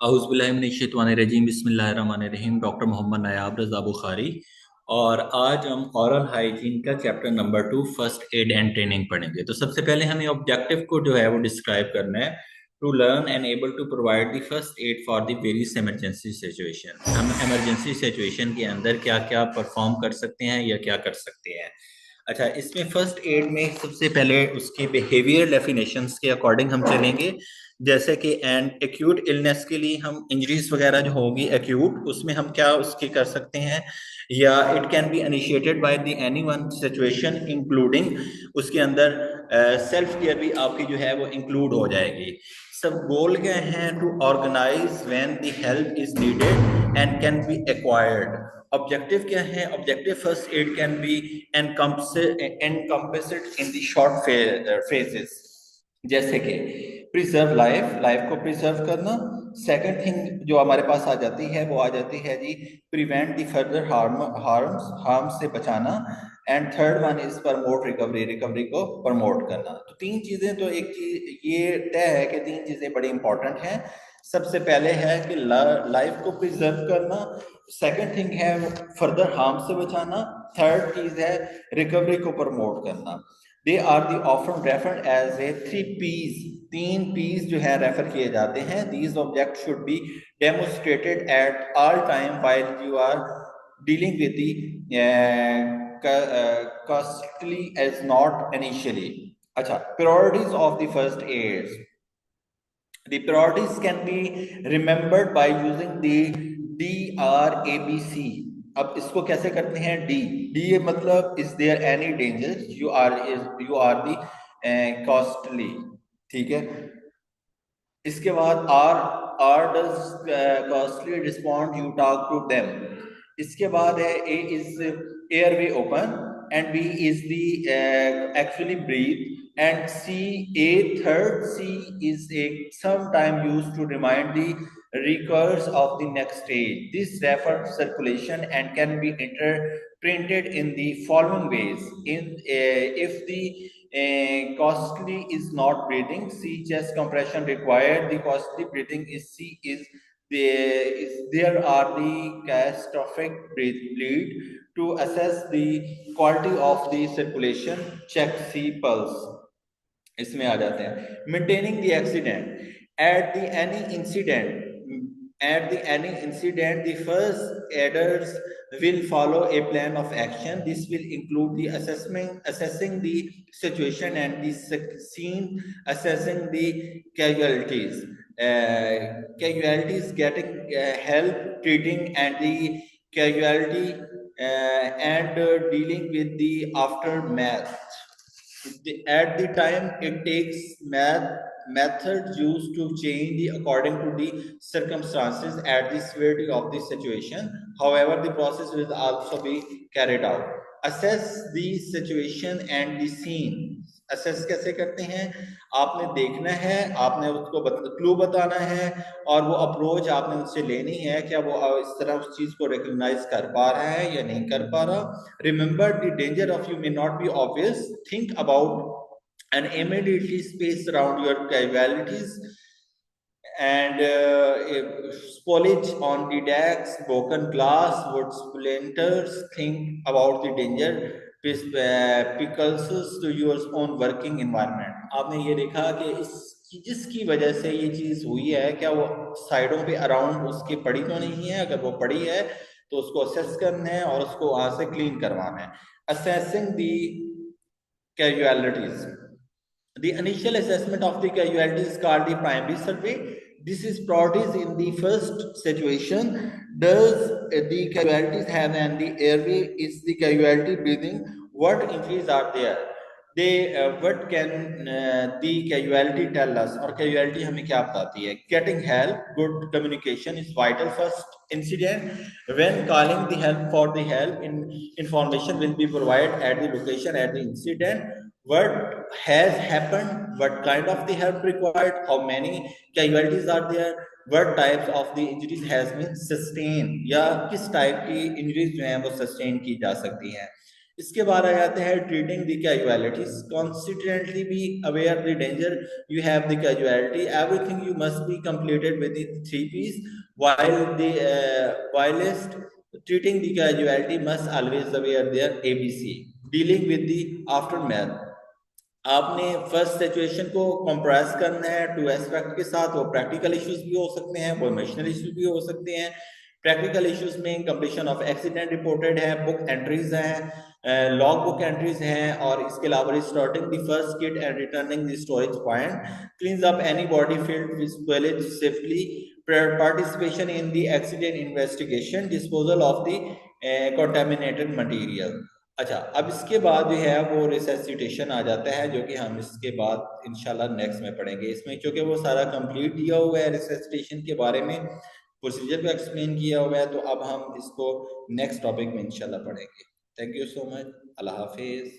अऊज़ुबिल्लाहिमिनश्शैतानिर्रजीम बिस्मिल्लाहिर्रहमानिर्रहीम। डॉक्टर मोहम्मद नायाब रज़ा बुखारी। और आज हम ओरल हाइजीन का chapter number 2 first aid and training पढ़ेंगे। तो सबसे पहले हमें ऑब्जेक्टिव को जो है वो डिस्क्राइब करना है। To learn and able to provide the first aid for the various emergency situation. हम इमरजेंसी सिचुएशन के अंदर क्या क्या परफॉर्म कर सकते हैं या क्या कर सकते हैं। अच्छा, इसमें फर्स्ट एड में सबसे पहले उसके बिहेवियर डेफिनेशंस के अकॉर्डिंग हम चलेंगे। जैसे कि एंड एक्यूट इलनेस के लिए हम इंजरीज वगैरह जो होगी एक्यूट, उसमें हम क्या उसकी कर सकते हैं, या it can be initiated by the any one situation including, उसके अंदर सेल्फ केयर भी आपकी जो है वो इंक्लूड हो जाएगी। सब बोल गए हैं to organize when the help is needed and can be acquired. Objective क्या है? Objective first aid can be encompassed in the short phases, जैसे कि प्रिजर्व लाइफ, लाइफ को प्रिजर्व करना। सेकंड थिंग जो हमारे पास आ जाती है वो आ जाती है जी प्रिवेंट द फर्दर हार्म से बचाना। And third one is promote recovery, recovery को प्रमोट करना। तो तीन चीजें, तो एक चीज ये तय है कि तीन चीजें बड़ी इंपॉर्टेंट हैं। सबसे पहले है कि लाइफ को प्रिजर्व करना, सेकंड थिंग है फर्दर हार्म से बचाना, थर्ड चीज है रिकवरी को प्रमोट करना। They are the often referred as a three Ps, तीन पीज जो है रेफर किए जाते हैं। These object should be demonstrated at all time while you are dealing with the costly as not initially. अच्छा, priorities of the first ads. The priorities can be remembered by using the DRABC। अब इसको कैसे करते हैं? D मतलब is there any danger, you are the casualty, ठीक है। इसके बाद R does casualty respond, you talk to them. इसके बाद है A is airway open and B is the actually breathe and C a third C is a sometime used to remind the recurs of the next stage. This refers circulation and can be printed in the following ways. If the costly is not breathing, C chest compression required. The costly breathing is C there are the catastrophic bleed. To assess the quality of the circulation, check C pulse। इसमें आ जाते हैं maintaining the accident at the any incident the first aiders will follow a plan of action. This will include the assessing the situation and the scene, assessing the casualties, getting help, treating and the casualty, dealing with the aftermath. At the time it takes methods used to change the according to the circumstances at the severity of the situation. However, the process will also be carried out. Assess the situation and the scene. Assess कैसे करते हैं? आपने देखना है, आपने उसको clue बताना है, और वो अप्रोच आपने उससे लेनी है, क्या वो इस तरह उस चीज को रिकॉग्नाइज कर पा रहा है या नहीं कर पा रहा। Remember the danger of you may not be obvious, think about and immediately space around your casualties, and spoilage on the decks, broken glass, wood splinters. Think about the danger pickles to your own working environment। आपने ये देखा कि जिसकी वजह से ये चीज हुई है, क्या वो साइडों पे अराउंड उसके पड़ी तो नहीं है? अगर वो पड़ी है तो उसको असेस करना है और उसको वहां से क्लीन करवाना है। Assessing the casualties। The initial assessment of the casualties is called the primary survey. This is priorities in the first situation. Does the casualties have and the airway? Is the casualty breathing? What injuries are there? What can the casualty tell us? और casualty हमें क्या बताती है? Getting help, good communication is vital. First incident, when calling the help for the help, information will be provided at the location at the incident. What has happened, what kind of the help required, how many casualties are there, what types of the injuries has been sustained, या किस type की injuries जो हैं वो sustain की जा सकती हैं। इसके बाद आ जाते हैं treating the casualties, constituently be aware the danger you have the casualty, everything you must be completed with the 3 P's, while the whilst treating the casualty must always aware their ABC, dealing with the aftermath। आपने first situation को compress करना है to aspect के साथ, वो practical issues भी हो सकते हैं, वो इमोशनल इश्यूज भी हो सकते हैं। प्रैक्टिकल इश्यूज में कंप्लीशन ऑफ एक्सीडेंट रिपोर्टेड है, बुक एंट्रीज हैं, लॉग बुक एंट्रीज हैं, और इसके अलावा restarting the first kit and returning the storage point, क्लींस up any body field with spoilage safely, participation in the accident investigation, disposal of the contaminated material. अच्छा, अब इसके बाद जो है वो रिसेसिटेशन आ जाता है, जो कि हम इसके बाद इंशाल्लाह नेक्स्ट में पढ़ेंगे। इसमें चूंकि वो सारा कंप्लीट दिया हुआ है, रिसेसिटेशन के बारे में प्रोसीजर को एक्सप्लेन किया हुआ है, तो अब हम इसको नेक्स्ट टॉपिक में इंशाल्लाह पढ़ेंगे। Thank you so much, Allah Hafiz.